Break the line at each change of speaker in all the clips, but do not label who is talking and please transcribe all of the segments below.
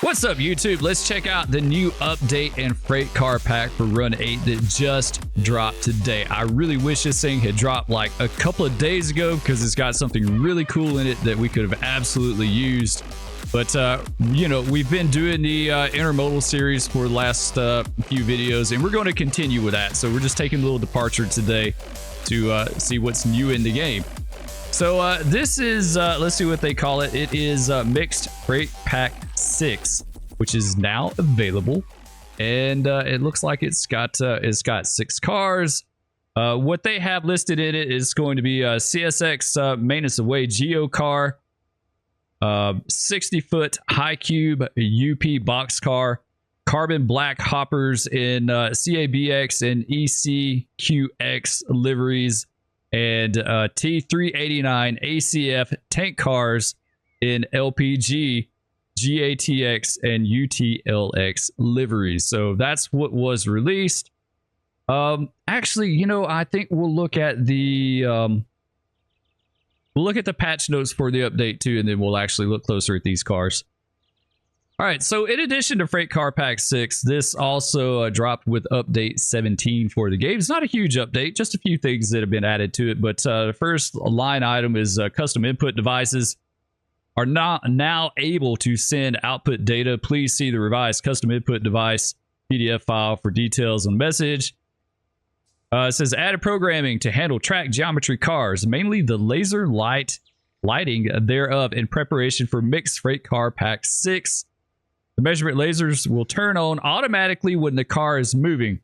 What's up, YouTube? Let's check out the new update and freight car pack for Run 8 that just dropped today. I really wish this thing had dropped like a couple of days ago because it's got something really cool in it that we could have absolutely used. But, you know, we've been doing the intermodal series for the last few videos, and we're going to continue with that. So we're just taking a little departure today to see what's new in the game. So this is, let's see what they call it. It is Mixed Freight Pack 6, which is now available. And it looks like it's got 6 cars. What they have listed in it is going to be a CSX Maintenance Away Geo car, 60-foot high cube UP box car, carbon black hoppers in CABX and ECQX liveries, and T389 ACF tank cars in LPG, GATX, and UTLX liveries. So that's what was released. Actually, you know, I think we'll look at the patch notes for the update too, and then we'll actually look closer at these cars. All right, so in addition to Freight Car Pack 6, this also dropped with update 17 for the game. It's not a huge update, just a few things that have been added to it. But the first line item is custom input devices are not now able to send output data. Please see the revised custom input device PDF file for details on message. It says added programming to handle track geometry cars, mainly the laser lighting thereof in preparation for Mixed Freight Car Pack 6. The measurement lasers will turn on automatically when the car is moving.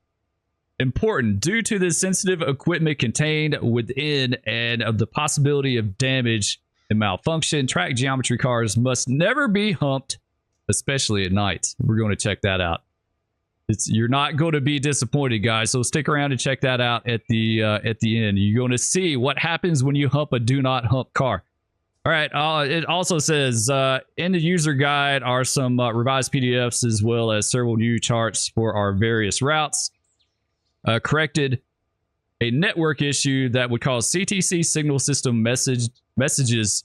Important, due to the sensitive equipment contained within and of the possibility of damage and malfunction, track geometry cars must never be humped, especially at night. We're going to check that out. You're not going to be disappointed, guys. So stick around and check that out at the end. You're going to see what happens when you hump a do not hump car. All right. It also says in the user guide are some revised PDFs as well as several new charts for our various routes. Corrected a network issue that would cause CTC signal system messages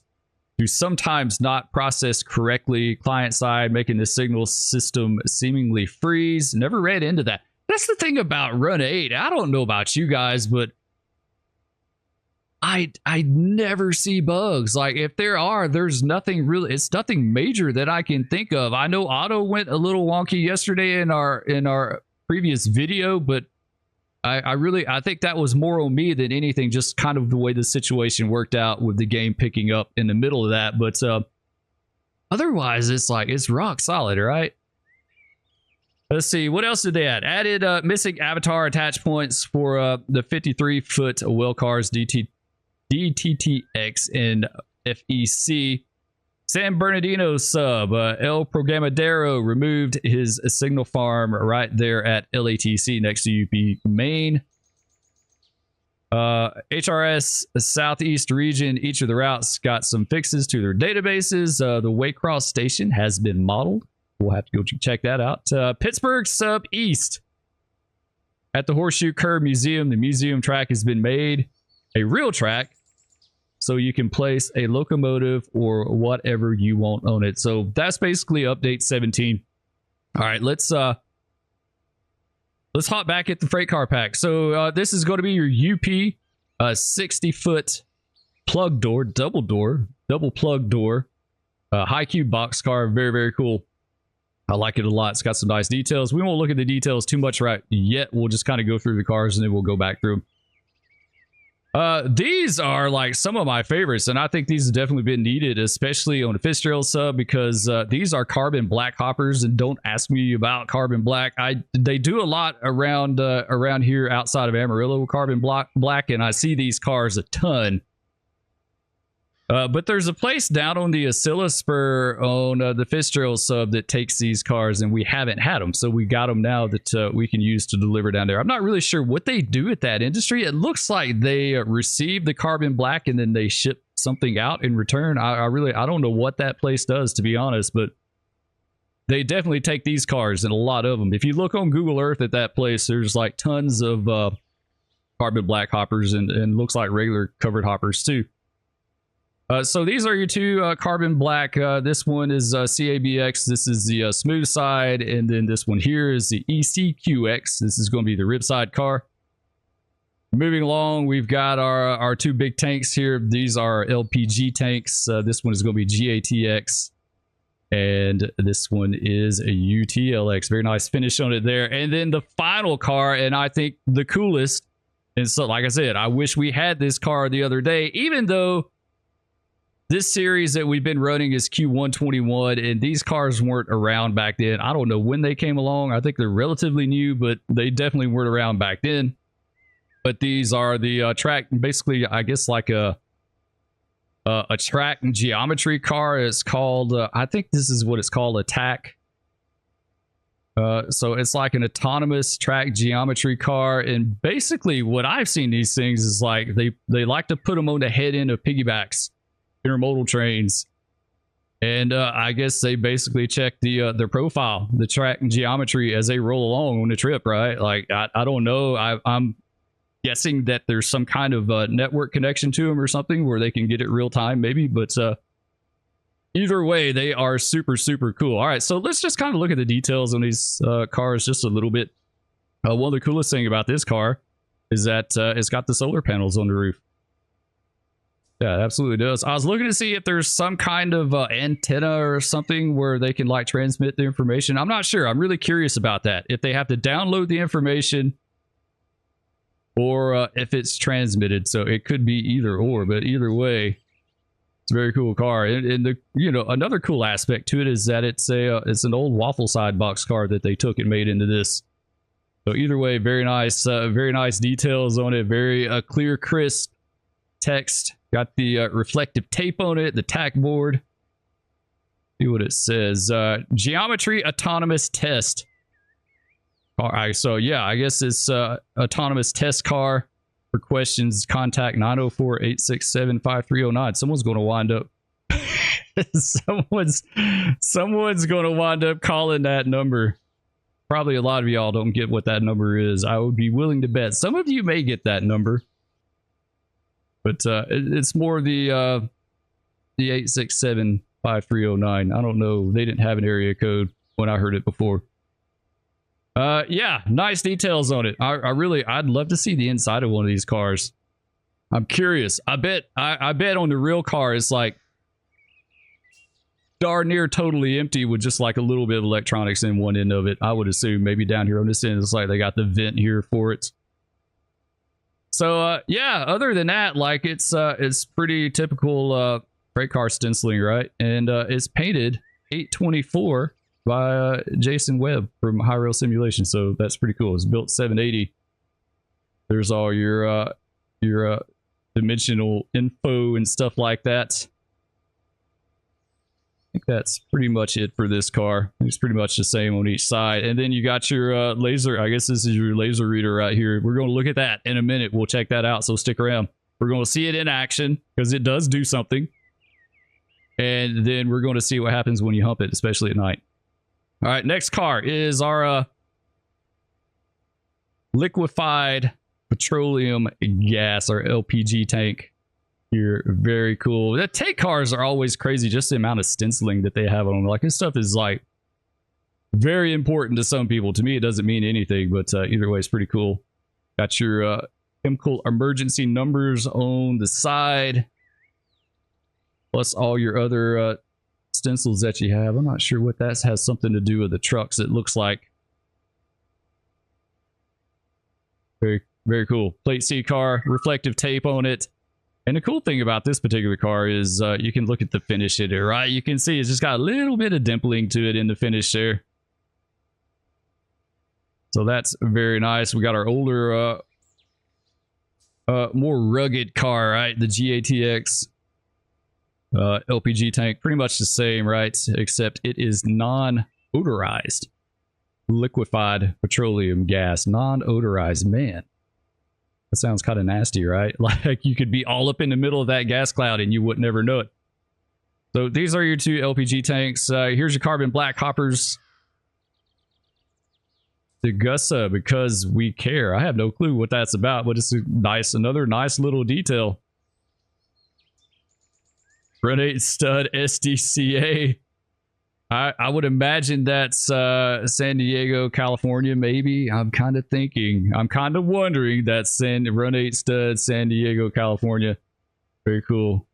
to sometimes not process correctly client side, making the signal system seemingly freeze. Never read into that. That's the thing about Run 8. I don't know about you guys, but I never see bugs. Like if there are, there's nothing really, it's nothing major that I can think of. I know auto went a little wonky yesterday in our previous video, but I think that was more on me than anything, just kind of the way the situation worked out with the game picking up in the middle of that. But otherwise, it's like, it's rock solid, right? Let's see, what else did they add? Added missing avatar attach points for the 53-foot well cars DTTX and FEC. San Bernardino sub, El Programadero removed his signal farm right there at LATC next to UP Main. HRS Southeast region, each of the routes got some fixes to their databases. The Waycross station has been modeled. We'll have to go check that out. Pittsburgh sub east at the Horseshoe Curve Museum. The museum track has been made a real track, so you can place a locomotive or whatever you want on it. So that's basically update 17. All right, let's hop back at the freight car pack. So this is going to be your UP 60-foot plug door, double plug door, high cube box car. Very, very cool. I like it a lot. It's got some nice details. We won't look at the details too much right yet. We'll just kind of go through the cars and then we'll go back through them. These are like some of my favorites, and I think these have definitely been needed, especially on a Fitzgerald sub, because these are carbon black hoppers. And don't ask me about carbon black. They do a lot around here outside of Amarillo with carbon black, and I see these cars a ton. But there's a place down on the Acilla Spur on the Fitzgerald sub that takes these cars, and we haven't had them. So we got them now that we can use to deliver down there. I'm not really sure what they do at that industry. It looks like they receive the carbon black and then they ship something out in return. I don't know what that place does, to be honest, but they definitely take these cars and a lot of them. If you look on Google Earth at that place, there's like tons of carbon black hoppers and looks like regular covered hoppers too. So these are your two carbon black. This one is CABX. This is the smooth side. And then this one here is the ECQX. This is going to be the rib side car. Moving along, we've got our two big tanks here. These are LPG tanks. This one is going to be GATX. And this one is a UTLX. Very nice finish on it there. And then the final car, and I think the coolest. And so, like I said, I wish we had this car the other day, even though this series that we've been running is Q121, and these cars weren't around back then. I don't know when they came along. I think they're relatively new, but they definitely weren't around back then. But these are the track, basically, I guess like a track geometry car. It's called, I think this is what it's called, Attack. So it's like an autonomous track geometry car. And basically what I've seen these things is like they like to put them on the head end of piggybacks, intermodal trains. And I guess they basically check their profile, the track geometry as they roll along on the trip, right? Like, I don't know. I'm guessing that there's some kind of network connection to them or something where they can get it real time, maybe. But either way, they are super, super cool. All right, so let's just kind of look at the details on these cars just a little bit. One of the coolest thing about this car is that it's got the solar panels on the roof. Yeah, it absolutely does. I was looking to see if there's some kind of antenna or something where they can like transmit the information. I'm not sure. I'm really curious about that. If they have to download the information or if it's transmitted. So it could be either or, but either way, it's a very cool car. And the, you know, another cool aspect to it is that it's an old waffle side box car that they took and made into this. So either way, very nice details on it. Very clear, crisp text. Got the reflective tape on it, the tack board. See what it says. Geometry autonomous test. All right, so yeah, I guess it's autonomous test car. For questions, contact 904-867-5309. Someone's going to wind up. someone's going to wind up calling that number. Probably a lot of y'all don't get what that number is. I would be willing to bet some of you may get that number. But it's more the 867-5309. I don't know. They didn't have an area code when I heard it before. Yeah, nice details on it. I'd love to see the inside of one of these cars. I'm curious. I bet on the real car it's like darn near totally empty with just like a little bit of electronics in one end of it. I would assume maybe down here on this end it's like they got the vent here for it. So yeah, other than that, like it's pretty typical freight car stenciling, right? And it's painted 824 by Jason Webb from High Rail Simulation. So that's pretty cool. It's built 780. There's all your dimensional info and stuff like that. I think that's pretty much it for this car. It's pretty much the same on each side. And then you got your laser. I guess this is your laser reader right here. We're going to look at that in a minute. We'll check that out. So stick around. We're going to see it in action because it does do something. And then we're going to see what happens when you hump it, especially at night. All right, next car is our liquefied petroleum gas, or LPG tank. Here, very cool. The tank cars are always crazy, just the amount of stenciling that they have on them. Like, this stuff is like very important to some people. To me, it doesn't mean anything, but either way, it's pretty cool. Got your chemical emergency numbers on the side, plus all your other stencils that you have. I'm not sure what that has something to do with the trucks. It looks like very, very cool. Plate C car, reflective tape on it. And the cool thing about this particular car is you can look at the finish in it, right? You can see it's just got a little bit of dimpling to it in the finish there. So that's very nice. We got our older, more rugged car, right? The GATX LPG tank, pretty much the same, right? Except it is non-odorized. Liquefied petroleum gas, non-odorized. Man, that sounds kind of nasty, right? Like you could be all up in the middle of that gas cloud and you would never know it. So these are your two LPG tanks. Here's your carbon black hoppers. The Gussa, because we care. I have no clue what that's about, but it's a nice, another nice little detail. Run 8 stud SDCA. I would imagine that's San Diego, California, maybe. I'm kind of wondering that's Run 8 stud, San Diego, California. Very cool.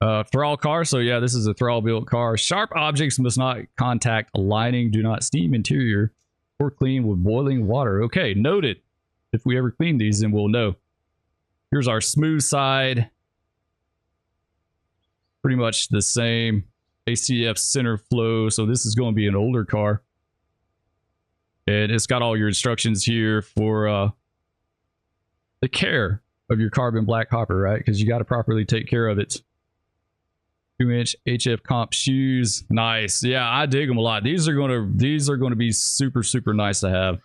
Thrall car. So yeah, this is a Thrall built car. Sharp objects must not contact a lining. Do not steam interior or clean with boiling water. Okay, noted. If we ever clean these, then we'll know. Here's our smooth side. Pretty much the same. ACF center flow. So this is going to be an older car. And it's got all your instructions here for the care of your carbon black hopper, right? Because you got to properly take care of it. 2-inch HF comp shoes. Nice. Yeah, I dig them a lot. These are going to be super, super nice to have.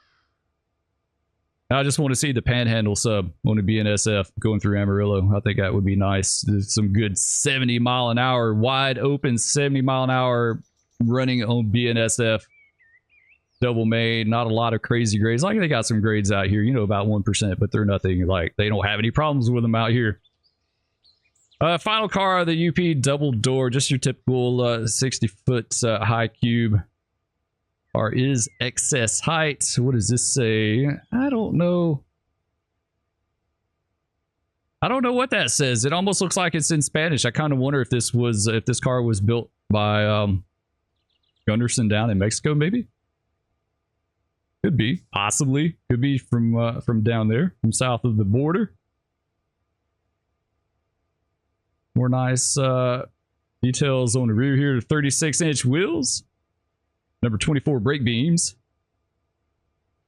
I just want to see the panhandle sub on a BNSF going through Amarillo. I think that would be nice. There's some good 70 mile an hour, wide open 70 mile an hour running on BNSF. Double made, not a lot of crazy grades. Like they got some grades out here, you know, about 1%, but they're nothing like they don't have any problems with them out here. Final car, the UP double door, just your typical 60-foot high cube. Car is excess height. What does this say? I don't know. I don't know what that says. It almost looks like it's in Spanish. I kind of wonder if this car was built by Gunderson down in Mexico, maybe. Could be, possibly. Could be from down there, from south of the border. More nice details on the rear here. 36-inch wheels. Number 24 brake beams.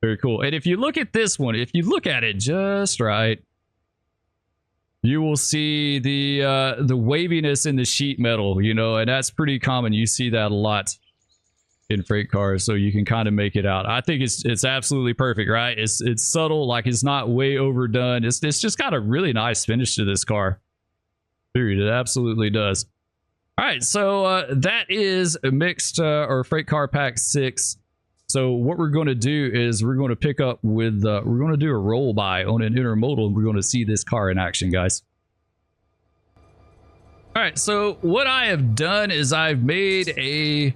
Very cool. And if you look at this one, if you look at it just right, you will see the waviness in the sheet metal, you know, and that's pretty common. You see that a lot in freight cars, so you can kind of make it out. I think it's absolutely perfect, right? It's subtle, like it's not way overdone. It's just got a really nice finish to this car. Dude, it absolutely does. All right, so that is a mixed or freight car pack 6. So what we're going to do is we're going to pick up with we're going to do a roll by on an intermodal, and we're going to see this car in action, guys. All right, so what I have done is I've made a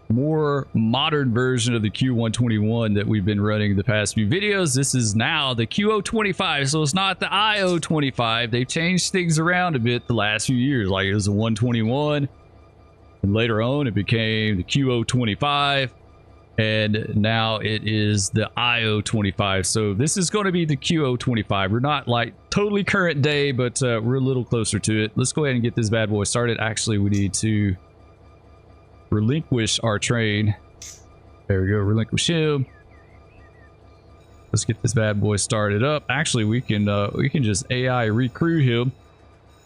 more modern version of the Q121 that we've been running the past few videos. This is now the Q025, so it's not the IO25. They've changed things around a bit the last few years. Like it was a 121, and later on it became the Q025, and now it is the IO25. So this is going to be the Q025. We're not like totally current day, but we're a little closer to it. Let's go ahead and get this bad boy started. Actually, we need to relinquish our train. There we go, relinquish him. Let's get this bad boy started up. Actually, we can just AI recrew him.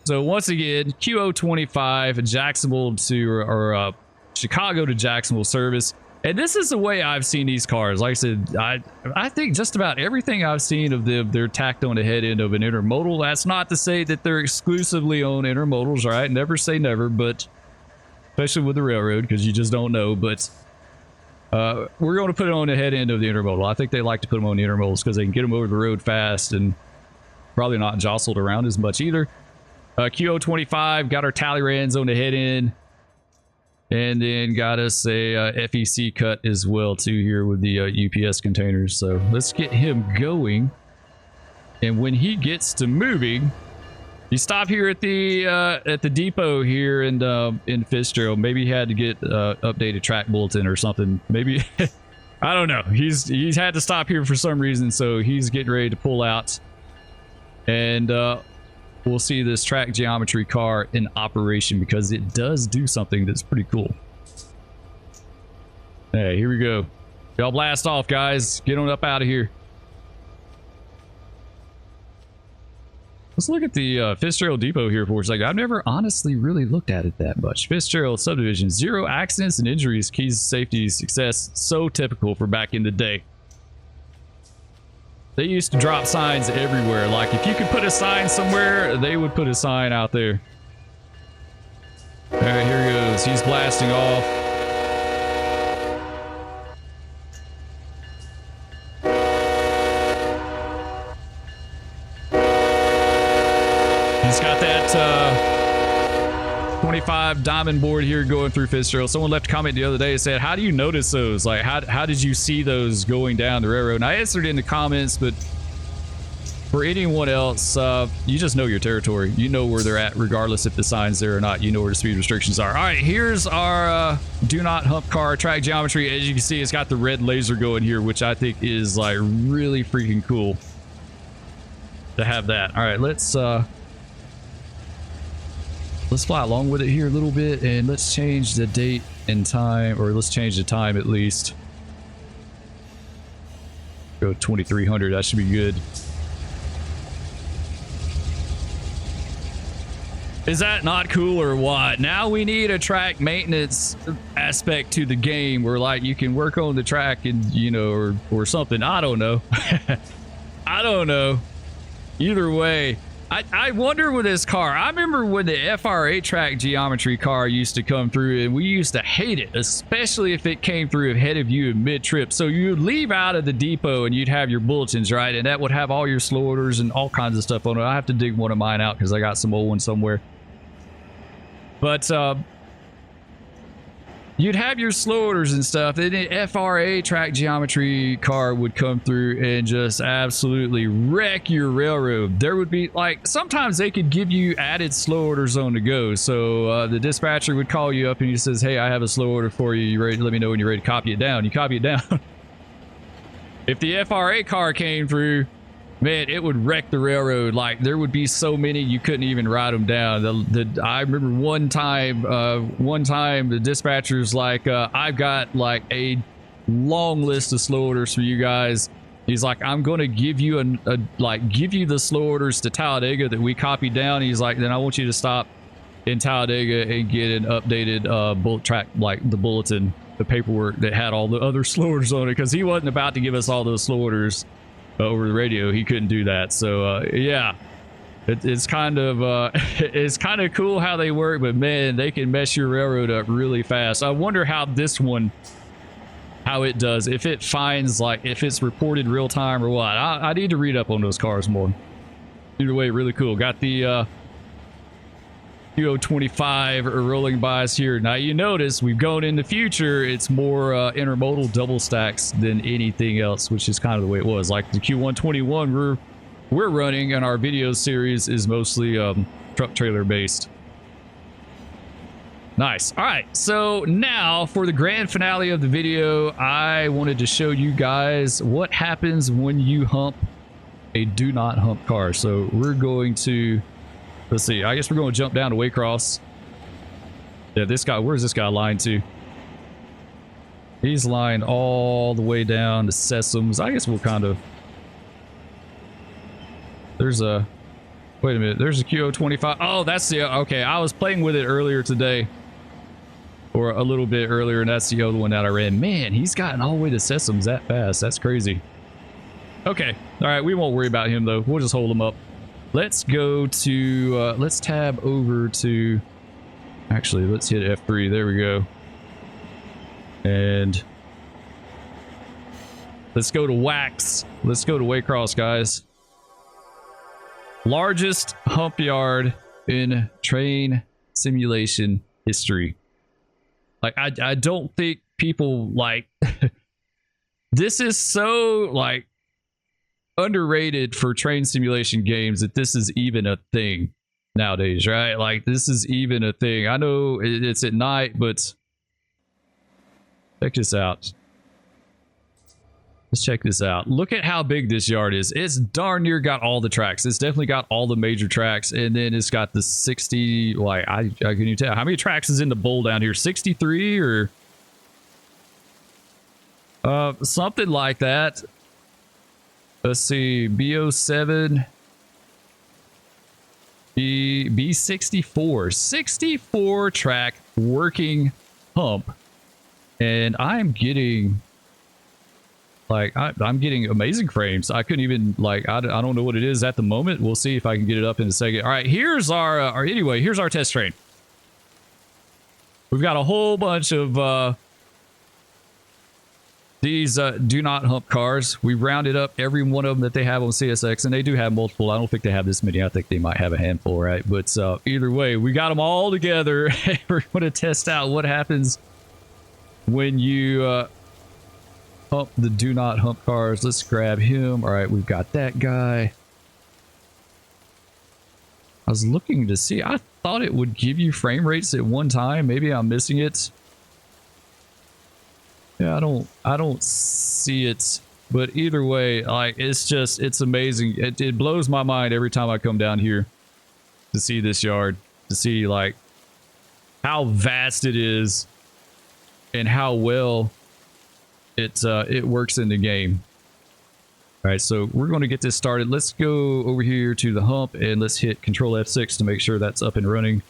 So once again, Q025 Jacksonville to or Chicago to Jacksonville service. And this is the way I've seen these cars. Like I said, I think just about everything I've seen of them, they're tacked on the head end of an intermodal. That's not to say that they're exclusively on intermodals, right? Never say never, but especially with the railroad, because you just don't know. But we're going to put it on the head end of the intermodal. I think they like to put them on the intermodals because they can get them over the road fast and probably not jostled around as much either. Q025 got our Talleyrand's on the head end, and then got us a FEC cut as well too here with the UPS containers. So let's get him going, and when he gets to moving, you stop here at the depot here in Fitzgerald. Maybe he had to get updated track bulletin or something. Maybe I don't know. He's had to stop here for some reason, so he's getting ready to pull out, and we'll see this track geometry car in operation because it does do something that's pretty cool. Hey, here we go. Y'all blast off, guys. Get on up out of here. Let's look at the Fitzgerald Depot here for a second. I've never honestly really looked at it that much. Fitzgerald Subdivision, 0 accidents and injuries, keys to safety, success. So typical for back in the day. They used to drop signs everywhere. Like if you could put a sign somewhere, they would put a sign out there. All right, here he goes. He's blasting off. He's got that 25 diamond board here going through Fitzgerald. Someone left a comment the other day and said, how do you notice those? Like, how did you see those going down the railroad? And I answered in the comments, but for anyone else, you just know your territory. You know where they're at, regardless if the sign's there or not. You know where the speed restrictions are. All right, here's our do not hump car track geometry. As you can see, it's got the red laser going here, which I think is like really freaking cool to have that. All right, let's fly along with it here a little bit, and let's change the date and time, or let's change the time at least. Go 2300. That should be good. Is that not cool or what? Now we need a track maintenance aspect to the game where like you can work on the track and, you know, or something. I don't know. I don't know. Either way, I wonder with this car. I remember when the FRA track geometry car used to come through, and we used to hate it, especially if it came through ahead of you in mid-trip. So you'd leave out of the depot and you'd have your bulletins, right? And that would have all your slow orders and all kinds of stuff on it. I have to dig one of mine out because I got some old ones somewhere. But you'd have your slow orders and stuff. Then the FRA track geometry car would come through and just absolutely wreck your railroad. There would be like, sometimes they could give you added slow orders on the go. So the dispatcher would call you up and he says, hey, I have a slow order for you. You ready? Let me know when you're ready to copy it down. You copy it down. If the FRA car came through, man, it would wreck the railroad. Like, there would be so many you couldn't even write them down. I remember one time the dispatcher's like, I've got like a long list of slow orders for you guys. He's like, I'm going to give you give you the slow orders to Talladega that we copied down. He's like, then I want you to stop in Talladega and get an updated bullet track, like the bulletin, the paperwork that had all the other slow orders on it, because he wasn't about to give us all those slow orders over the radio. He couldn't do that. So yeah, it's kind of it's kind of cool how they work, but man, they can mess your railroad up really fast. I wonder how this one, how it does, if it finds, like, if it's reported real time or what. I need to read up on those cars more. Either way, really cool. Got the QO25 rolling by us here. Now you notice we've gone in the future, it's more intermodal double stacks than anything else, which is kind of the way it was. Like the Q121 we're running in our video series is mostly truck trailer based. Nice. All right, so now for the grand finale of the video, I wanted to show you guys what happens when you hump a do not hump car. So we're going to, let's see, I guess we're going to jump down to Waycross. Yeah, this guy, where's this guy lined to? He's lined all the way down to Sessoms. I guess we'll kind of, there's a, wait a minute, there's a QO25. Oh, that's the, okay, I was playing with it earlier today, or a little bit earlier, and that's the other one that I ran. Man, he's gotten all the way to Sessoms that fast. That's crazy. Okay, all right, we won't worry about him though. We'll just hold him up. Let's go to, let's tab over to, actually, let's hit F3. There we go. And let's go to Wax. Let's go to Waycross, guys. Largest hump yard in train simulation history. Like, I don't think people, like, this is so, like, underrated for train simulation games that this is even a thing nowadays, right? Like, this is even a thing. I know it's at night, but check this out. Let's check this out. Look at how big this yard is. It's darn near got all the tracks. It's definitely got all the major tracks, and then it's got the 60, like, I can you tell how many tracks is in the bowl down here? 63 or something like that. Let's see, B07, B64, 64 track working hump, and I'm getting, like, I'm getting amazing frames. I couldn't even, like, I don't know what it is at the moment. We'll see if I can get it up in a second. All right, here's our anyway, here's our test train. We've got a whole bunch of These do not hump cars. We rounded up every one of them that they have on CSX, and they do have multiple. I don't think they have this many. I think they might have a handful, right? But either way, we got them all together. We're going to test out what happens when you hump the do not hump cars. Let's grab him. All right, we've got that guy. I was looking to see. I thought it would give you frame rates at one time. Maybe I'm missing it. Yeah, I don't see it, but either way, like it's amazing. It blows my mind every time I come down here to see this yard, to see like how vast it is and how well it works in the game. All right, so we're going to get this started. Let's go over here to the hump and let's hit Control F6 to make sure that's up and running.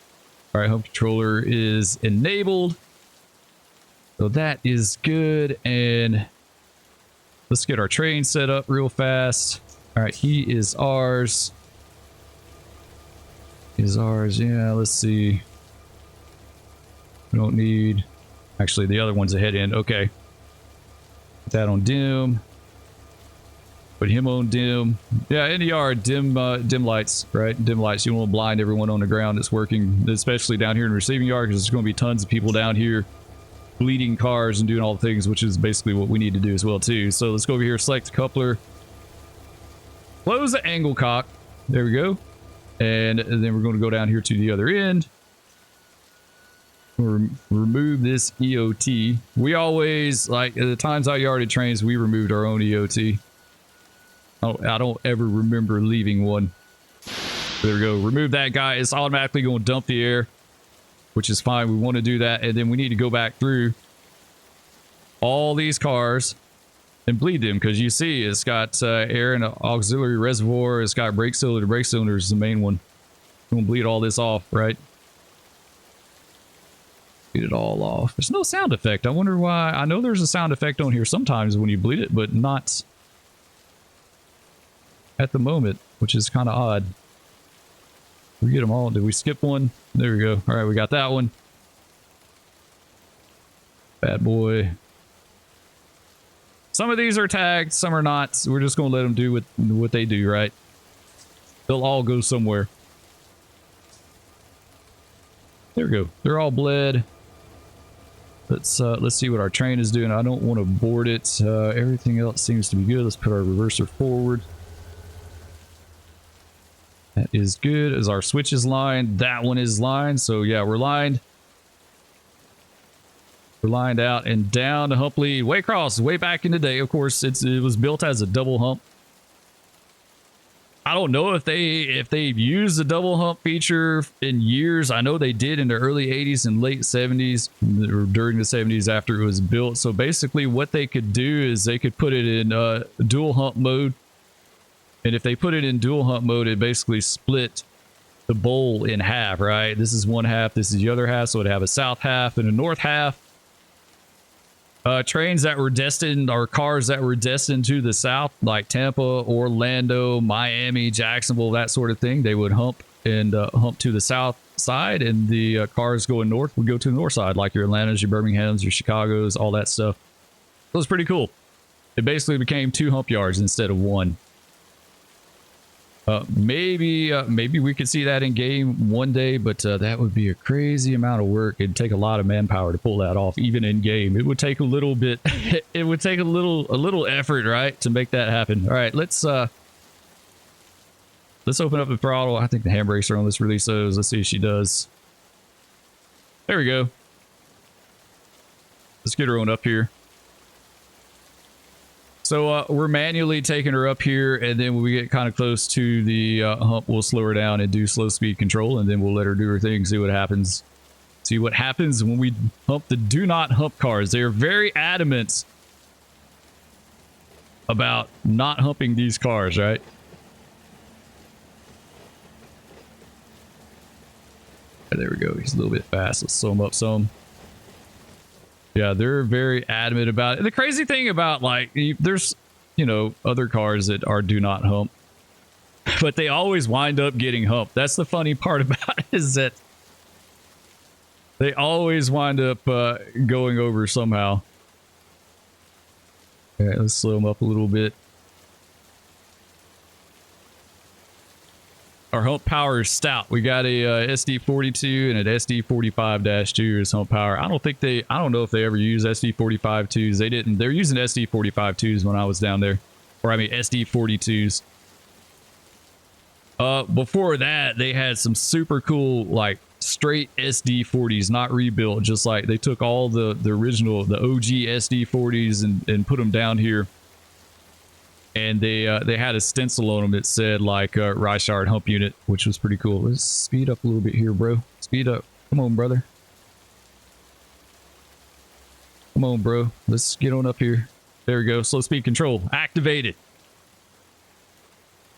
All right, hump controller is enabled. So that is good, and let's get our train set up real fast. All right, he is ours. Is ours, yeah, let's see. We don't need... Actually, the other one's a head end. Okay. Put that on dim. Put him on dim. Yeah, in the yard, dim lights, right? Dim lights. You don't want to blind everyone on the ground that's working, especially down here in the receiving yard, because there's going to be tons of people down here bleeding cars and doing all the things, which is basically what we need to do as well too. So let's go over here, select the coupler, close the angle cock, there we go, and then we're going to go down here to the other end. Remove this EOT. We always, like at the times I yarded trains, we removed our own EOT. I don't ever remember leaving one. There we go, remove that guy. It's automatically going to dump the air, which is fine. We want to do that, and then we need to go back through all these cars and bleed them, because you see it's got air and an auxiliary reservoir. It's got brake cylinder. The brake cylinder is the main one. We're going to bleed all this off, right? Bleed it all off. There's no sound effect. I wonder why. I know there's a sound effect on here sometimes when you bleed it, but not at the moment, which is kind of odd. We get them all. Did we skip one? There we go. All right, we got that one. Bad boy. Some of these are tagged, some are not. So we're just going to let them do what they do, right? They'll all go somewhere. There we go. They're all bled. Let's see what our train is doing. I don't want to board it. Everything else seems to be good. Let's put our reverser forward. That is good. As our switch is lined, that one is lined. So yeah, we're lined. We're lined out and down to hump lead. Waycross, way back in the day, of course, it was built as a double hump. I don't know if they've used the double hump feature in years. I know they did in the early 80s and late 70s, or during the 70s after it was built. So basically what they could do is they could put it in dual hump mode. And if they put it in dual hump mode, it basically split the bowl in half, right? This is one half, this is the other half, so it'd have a south half and a north half. Trains that were destined, or cars that were destined to the south, like Tampa, Orlando, Miami, Jacksonville, that sort of thing, they would hump and hump to the south side, and the cars going north would go to the north side, like your Atlantas, your Birminghams, your Chicagos, all that stuff. It was pretty cool. It basically became 2 hump yards instead of 1. Maybe we could see that in game one day, but that would be a crazy amount of work. It'd take a lot of manpower to pull that off, even in game. It would take a little bit. It would take a little effort, right, to make that happen. All right, let's open up the throttle. I think the handbrakes are on. Let's release those. Let's see if she does. There we go. Let's get her on up here. So we're manually taking her up here, and then when we get kind of close to the hump, we'll slow her down and do slow speed control, and then we'll let her do her thing, see what happens. See what happens when we hump the do not hump cars. They're very adamant about not humping these cars, right? There we go. He's a little bit fast. Let's slow him up some. Yeah, they're very adamant about it. The crazy thing about, like, there's, you know, other cars that are do not hump, but they always wind up getting humped. That's the funny part about it, is that they always wind up going over somehow. All right, let's slow them up a little bit. Our hump power is stout. We got a SD42 and an SD45-2 as hump power. I don't know if they ever use SD45-2s. They didn't. They're using SD45-2s when I was down there. Or I mean SD42s. Before that, they had some super cool, like, straight SD40s, not rebuilt. Just like they took all the original, the OG SD40s and put them down here. And they had a stencil on them that said, like, Reichard hump unit, which was pretty cool. Let's speed up a little bit here, bro. Speed up. Come on, brother. Come on, bro. Let's get on up here. There we go. Slow speed control activated.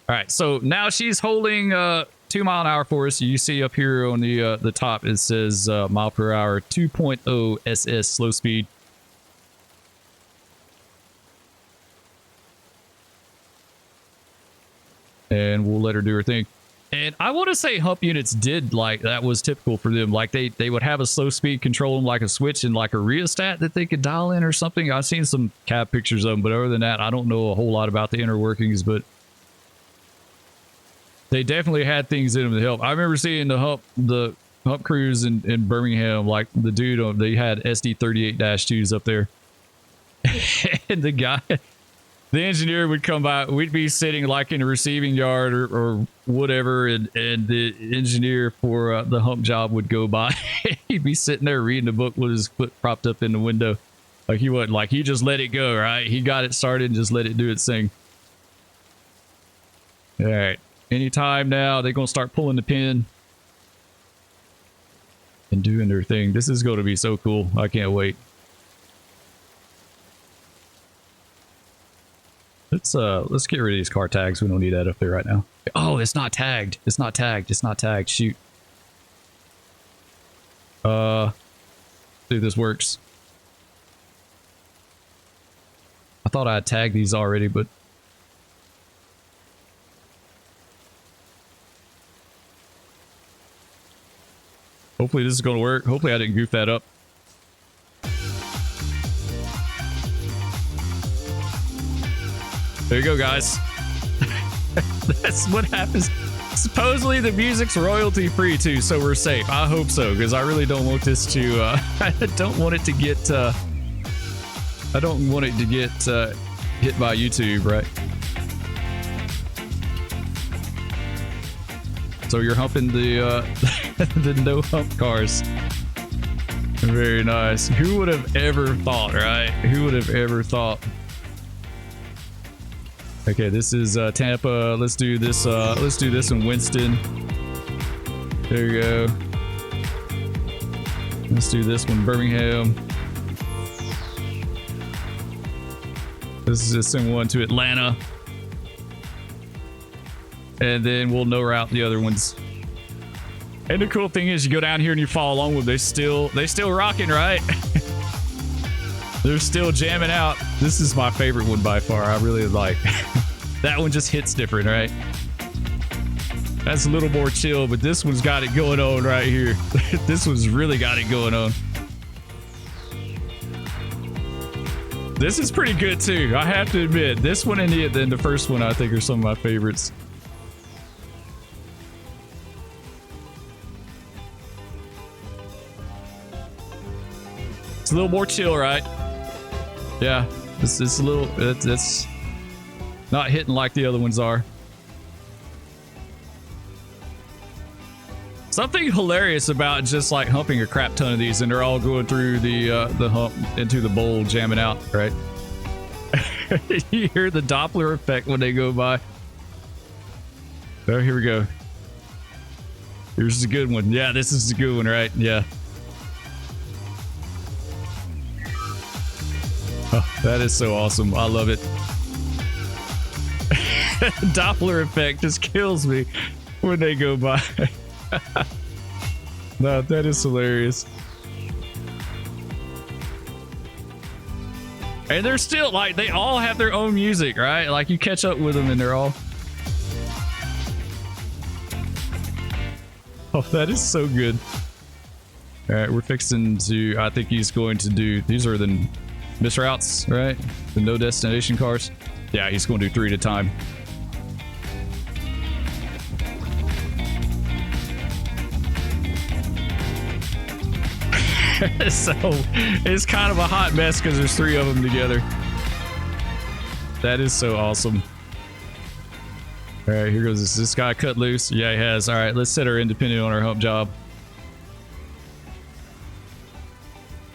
All right, so now she's holding 2 mile an hour for us. You see up here on the top, it says mile per hour, 2.0 SS slow speed. And we'll let her do her thing. And I want to say hump units did, like, that was typical for them. Like, they would have a slow speed control them like a switch and like a rheostat that they could dial in or something. I've seen some cab pictures of them, but other than that, I don't know a whole lot about the inner workings, but they definitely had things in them to help. I remember seeing the hump crews in Birmingham, like the dude, they had SD38-2s up there. And the guy... The engineer would come by. We'd be sitting like in a receiving yard or whatever, and the engineer for the hump job would go by. He'd be sitting there reading the book with his foot propped up in the window. Like he wasn't, like he just let it go, right? He got it started and just let it do its thing. All right. Anytime now, they're going to start pulling the pin and doing their thing. This is going to be so cool. I can't wait. Let's get rid of these car tags. We don't need that up there right now. Oh, it's not tagged. It's not tagged. It's not tagged. Shoot. See if this works. I thought I had tagged these already, but hopefully this is going to work. Hopefully I didn't goof that up. There you go, guys. That's what happens. Supposedly the music's royalty free too, so we're safe. I hope so, because I really don't want this to I don't want it to get hit by YouTube, right? So you're humping the the no hump cars. Very nice. Who would have ever thought, right? Who would have ever thought? Okay, this is Tampa. Let's do this in Winston. There you go. Let's do this one, Birmingham. This is just send one to Atlanta. And then we'll no route the other ones. And the cool thing is you go down here and you follow along with them. They still rocking, right? They're still jamming out. This is my favorite one by far. I really like that one. Just hits different, right? That's a little more chill, but this one's got it going on right here. This one's really got it going on. This is pretty good too, I have to admit. This one and then the first one I think are some of my favorites. It's a little more chill, right? Yeah, it's a little, it's not hitting like the other ones are. Something hilarious about just like humping a crap ton of these and they're all going through the hump into the bowl, jamming out, right? You hear the Doppler effect when they go by. Oh, here we go. Here's a good one. Yeah, this is a good one, right? Yeah. Oh, that is so awesome. I love it. Doppler effect just kills me when they go by. No, that is hilarious. And they're still like, they all have their own music, right? Like you catch up with them and they're all... Oh, that is so good. All right, we're fixing to, I think he's going to do, these are the Miss routes, right? The no destination cars. Yeah, he's going to do 3 at a time. So it's kind of a hot mess because there's 3 of them together. That is so awesome. All right, here goes this guy cut loose. Yeah, he has. All right, let's set our independent on our hump job.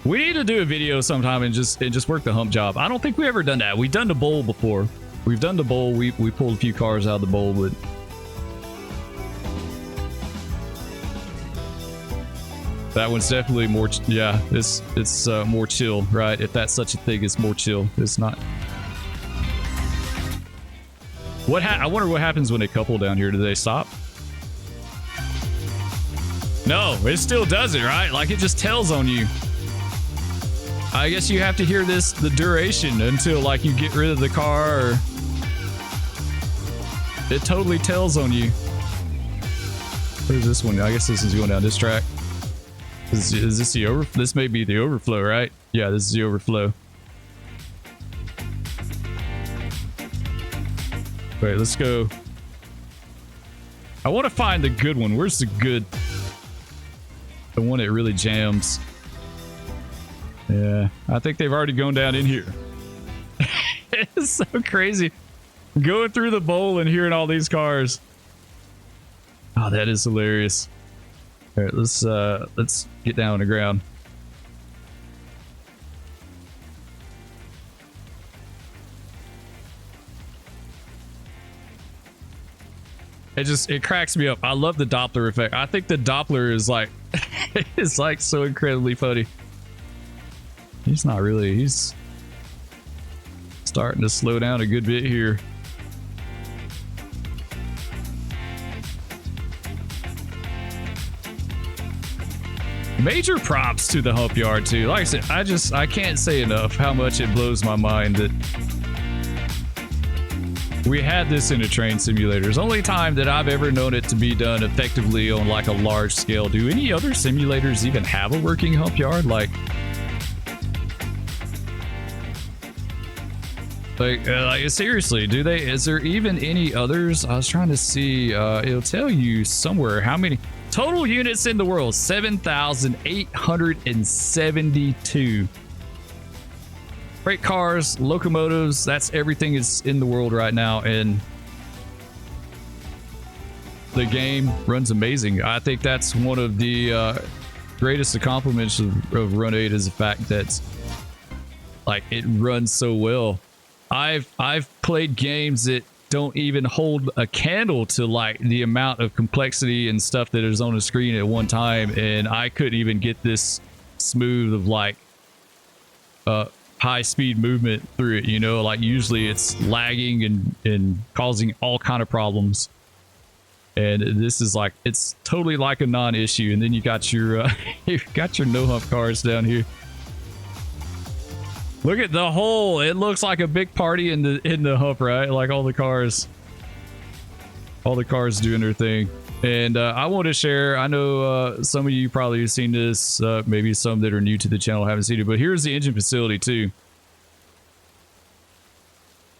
We need to do a video sometime and just work the hump job. I don't think we've ever done that. We've done the bowl before. We've done the bowl. We pulled a few cars out of the bowl, but that one's definitely more. Yeah, it's more chill, right? If that's such a thing, it's more chill. It's not. I wonder what happens when they couple down here. Do they stop? No, it still does it, right? Like it just tells on you. I guess you have to hear the duration until like you get rid of the car, or it totally tells on you. Where's this one? I guess this is going down this track. Is this the this may be the overflow, right? Yeah, this is the overflow. Wait, let's go. I want to find the good one. Where's the good? The one that really jams. Yeah, I think they've already gone down in here. It's so crazy. Going through the bowl and hearing all these cars. Oh, that is hilarious. All right, let's get down on the ground. It cracks me up. I love the Doppler effect. I think the Doppler is like it's like so incredibly funny. He's not really. He's starting to slow down a good bit here. Major props to the hump yard too. Like I said, I can't say enough how much it blows my mind that we had this in a train simulator. It's the only time that I've ever known it to be done effectively on like a large scale. Do any other simulators even have a working hump yard? Like seriously, do they? Is there even any others? I was trying to see. It'll tell you somewhere how many total units in the world. 7,872 freight cars, locomotives. That's everything is in the world right now, and the game runs amazing. I think that's one of the greatest accomplishments of Run 8 is the fact that like it runs so well. I've played games that don't even hold a candle to like the amount of complexity and stuff that is on the screen at one time, and I couldn't even get this smooth of like high speed movement through it, you know. Like usually it's lagging and causing all kind of problems, and this is like it's totally like a non-issue. And then you got your you've got your no hump cars down here. Look at the hole. It looks like a big party in the hump, right? Like all the cars doing their thing. And I want to share, I know some of you probably have seen this, maybe some that are new to the channel haven't seen it, but here's the engine facility too.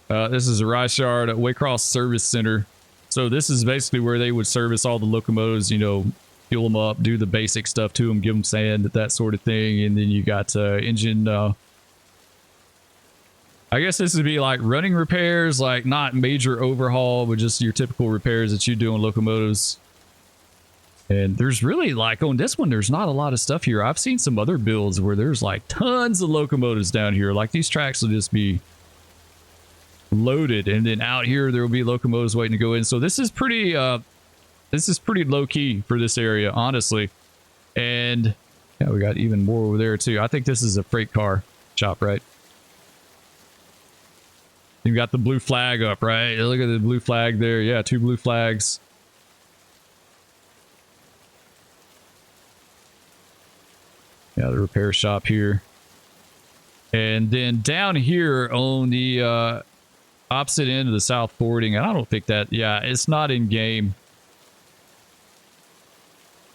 This is a Reichsjard Waycross Service Center. So this is basically where they would service all the locomotives, you know, fuel them up, do the basic stuff to them, give them sand, that sort of thing. And then you got engine, I guess this would be like running repairs, like not major overhaul, but just your typical repairs that you do on locomotives. And there's really like on this one, there's not a lot of stuff here. I've seen some other builds where there's like tons of locomotives down here. Like these tracks will just be loaded, and then out here there will be locomotives waiting to go in. So this is pretty low key for this area, honestly. And yeah, we got even more over there too. I think this is a freight car shop, right? You got the blue flag up, right? Look at the blue flag there. Yeah, 2 blue flags. Yeah, the repair shop here. And then down here on the opposite end of the South Forwarding, and I don't think that, yeah, it's not in game.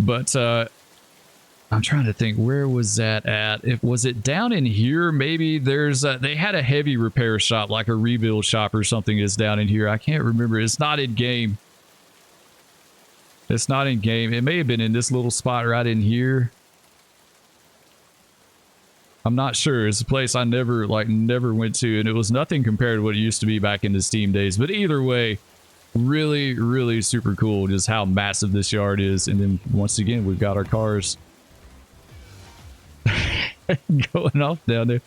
But I'm trying to think, where was that at? Was it down in here? Maybe there's they had a heavy repair shop, like a rebuild shop or something is down in here. I can't remember. It's not in game. It's not in game. It may have been in this little spot right in here. I'm not sure. It's a place I never went to, and it was nothing compared to what it used to be back in the Steam days. But either way, really, really super cool just how massive this yard is. And then once again, we've got our cars going off down there.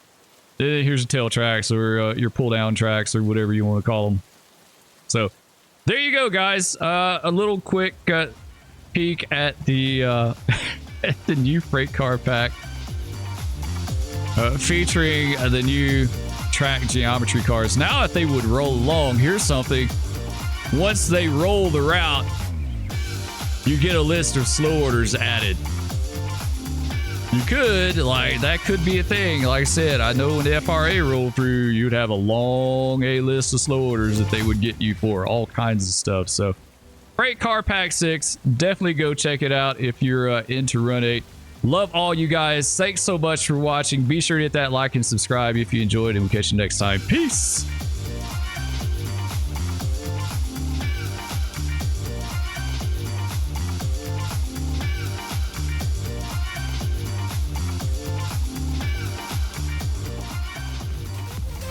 Here's your tail tracks or your pull down tracks or whatever you want to call them. So there you go, guys. A little quick peek at the at the new freight car pack featuring the new track geometry cars. Now if they would roll along, here's something. Once they roll the route, you get a list of slow orders added. You could, that could be a thing. Like I said, I know when the FRA rolled through, you'd have a long list of slow orders that they would get you for all kinds of stuff. So, Freight Car Pack 6, definitely go check it out if you're into Run 8. Love all you guys. Thanks so much for watching. Be sure to hit that like and subscribe if you enjoyed, and we'll catch you next time. Peace!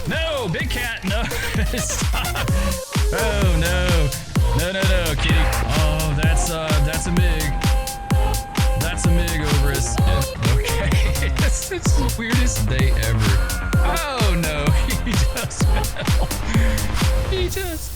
No, Big Cat, no. Stop. Oh, no. No, kitty. Oh, that's a MiG. That's a MiG over us. Yeah, okay. It's the weirdest day ever. Oh, no. He just fell. He just